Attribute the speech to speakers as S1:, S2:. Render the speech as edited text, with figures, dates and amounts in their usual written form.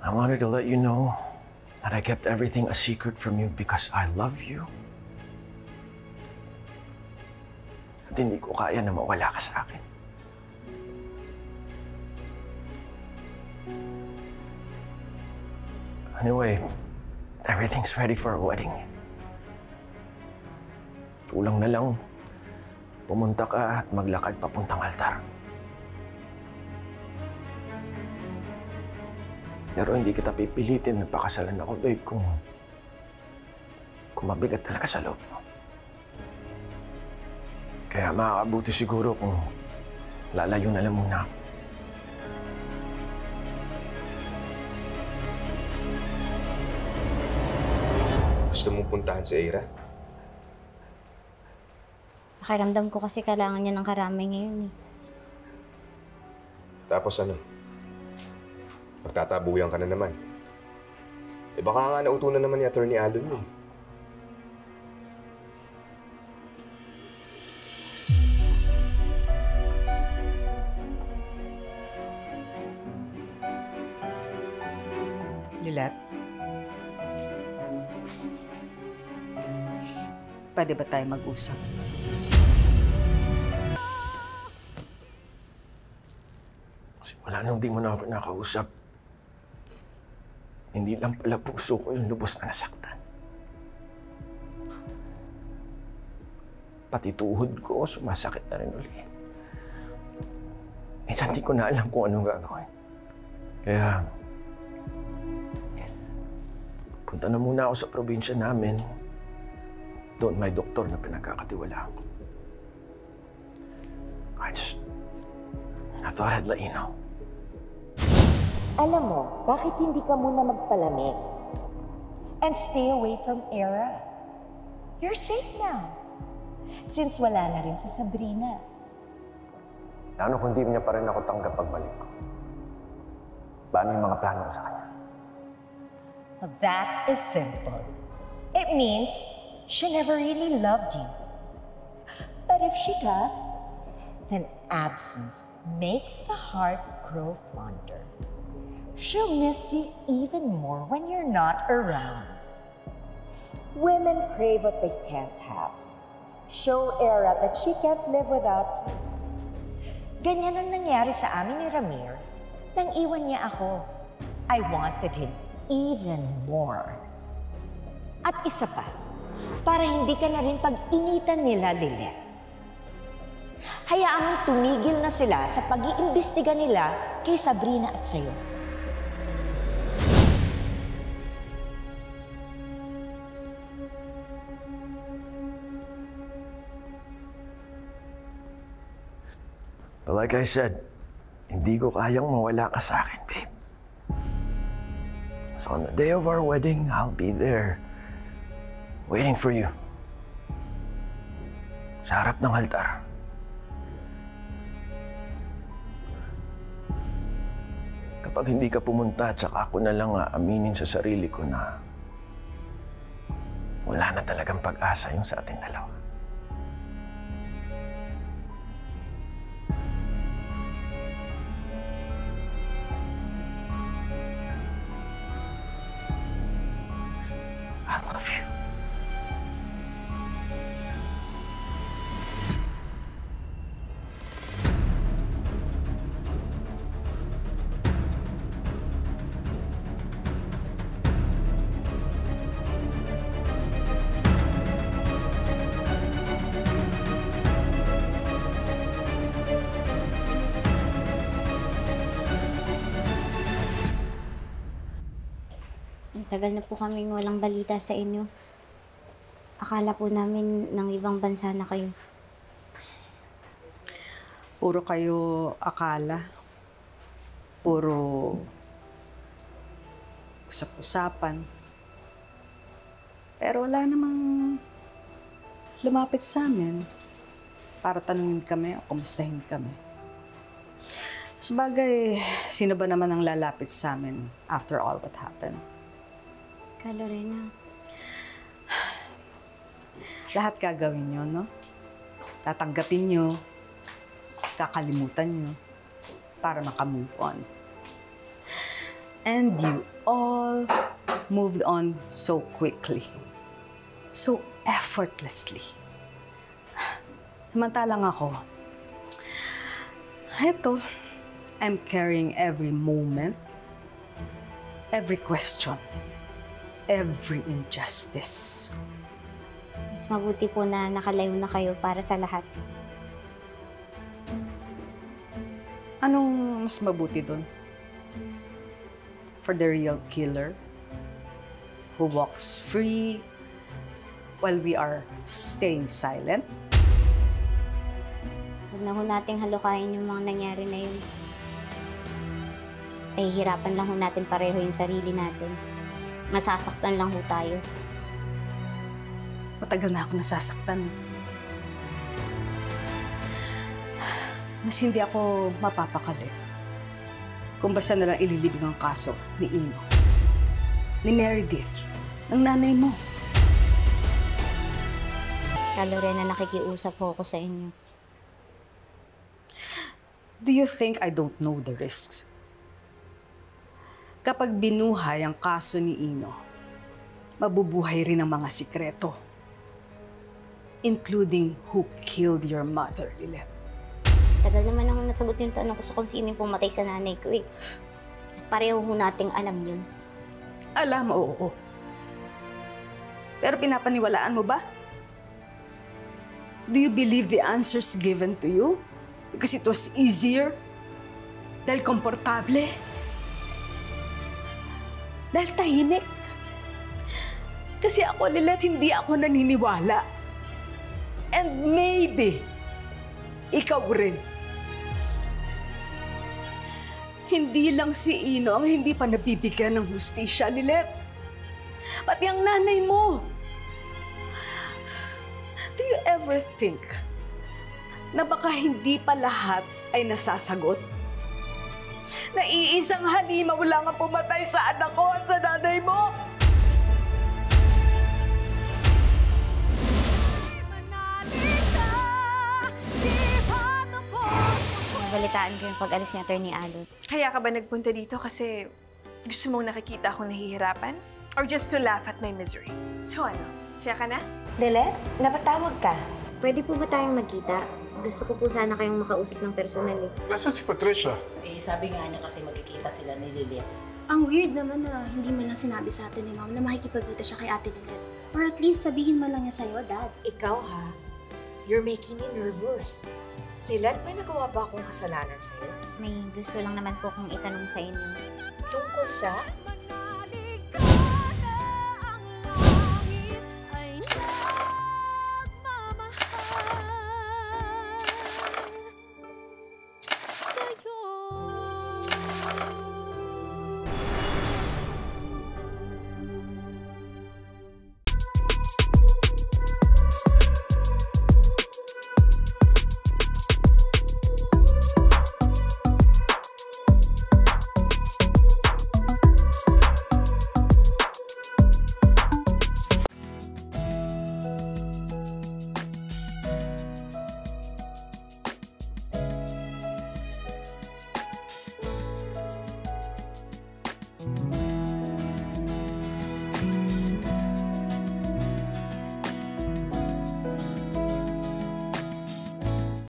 S1: I wanted to let you know that I kept everything a secret from you because I love you. At hindi ko kaya na mawala ka sa akin. Anyway, everything's ready for our wedding. Kulang na lang, pumunta ka at maglakad papuntang altar. Pero hindi kita pipilitin na pakasalan ako, babe, kung mabigat talaga sa loob mo. Kaya makakabuti siguro kung lalayo na lang muna ako.
S2: Gusto mong puntahan si Ira?
S3: Pakiramdam ko kasi kailangan niya ng karamay ngayon eh.
S2: Tapos ano? Magtatabuyan ka na naman. Eh baka nga nauto na naman ni Atty. Allen mo.
S4: Lilet? Pwede ba tayo mag-usap?
S1: Simula nung di mo na ako nakausap, hindi lang pala puso ko yung lubos na nasaktan. Pati tuhod ko, sumasakit na rin ulit. Minsan di ko na alam kung anong gagawin. Kaya, punta na muna ako sa probinsya namin. Doon may doktor na pinagkakatiwalaan ko. I thought I'd let you know.
S5: Alam mo, bakit hindi ka muna magpalamig? And stay away from Era. You're safe now. Since wala na rin si Sabrina.
S1: Lalo kung di niya pa rin ako tanggap pagbalik ko. Paano yung mga plano ko sa kanya?
S5: That is simple. It means she never really loved you. But if she does, then absence makes the heart grow fonder. She'll miss you even more when you're not around. Women crave what they can't have. Show Era that she can't live without you. Ganyan ang nangyari sa amin ni Ramir nang iwan niya ako. I wanted him even more. At isa pa, para hindi ka na rin pag-initan nila, Lilet. Hayaan mo tumigil na sila sa pag-iimbestiga nila kay Sabrina at sa'yo.
S1: But like I said, hindi ko kayang mawala ka sa akin, babe. So on the day of our wedding, I'll be there, waiting for you. Sa harap ng altar. Kapag hindi ka pumunta, tsaka ako na lang aaminin sa sarili ko na wala na talagang pag-asa yung sa ating dalawa. I love you.
S3: Tagal na po kaming walang balita sa inyo. Akala po namin ng ibang bansa na kayo.
S4: Puro kayo akala. Puro usap-usapan. Pero wala namang lumapit sa amin para tanungin kami o kumustahin kami. Sabagay, sino ba naman ang lalapit sa amin after all what happened?
S3: Lorena.
S4: Lahat gagawin nyo, no? Tatanggapin nyo, kakalimutan nyo, para makamove on. And you all moved on so quickly. So effortlessly. Samantalang ako, eto, I'm carrying every moment, every question, every injustice.
S3: Mas mabuti po na nakalayo na kayo para sa lahat.
S4: Anong mas mabuti doon? For the real killer who walks free while we are staying silent?
S3: Huwag na ho nating halukayin yung mga nangyari na yun. Pahihirapan lang ho natin pareho yung sarili natin. Masasaktan lang ho tayo.
S4: Matagal na ako nasasaktan. Mas hindi ako mapapakali kung basta na lang ililibing ang kaso ni Ino, ni Meredith, ng nanay mo.
S3: Lorena, nakikiusap ho ako sa inyo.
S4: Do you think I don't know the risks? Kapag binuhay ang kaso ni Ino, mabubuhay rin ang mga sikreto, including who killed your mother, Lilith.
S3: Tagal naman ako nasagot yung tanong ko sa kung sino yung pumatay sa nanay ko eh. At pareho ho nating alam yun.
S4: Alam, oo. Pero pinapaniwalaan mo ba? Do you believe the answers given to you? Because it was easier? Dahil komportable? Dahil tahimik? Kasi ako, Lilith, hindi ako naniniwala. And maybe, ikaw rin. Hindi lang si Ino ang hindi pa nabibigyan ng hustisya, Lilith. Pati ang nanay mo. Do you ever think na baka hindi pa lahat ay nasasagot? Na iisang halimaw lang ang pumatay sa anak ko at sa nanay mo?
S3: Nabalitaan ko yung pag-alis ni Atty. Alon.
S6: Kaya ka ba nagpunta dito kasi gusto mong nakikita akong nahihirapan? Or just to laugh at my misery? So ano, siya ka na?
S5: Lilith, napatawag ka.
S3: Pwede po ba tayong magkita? Gusto ko po sana kayong makausap ng personal eh.
S7: Nasaan si Patricia?
S8: Eh, sabi nga niya kasi magkikita sila ni Lilith.
S9: Ang weird naman na hindi man lang sinabi sa atin ni Mom na makikipagkita siya kay Ate Lilith. Or at least sabihin man lang niya sa'yo, Dad.
S10: Ikaw ha, you're making me nervous. Lilith, may nagawa ba akong kasalanan sa'yo?
S3: May gusto lang naman po kong itanong sa inyo.
S10: Tungkol sa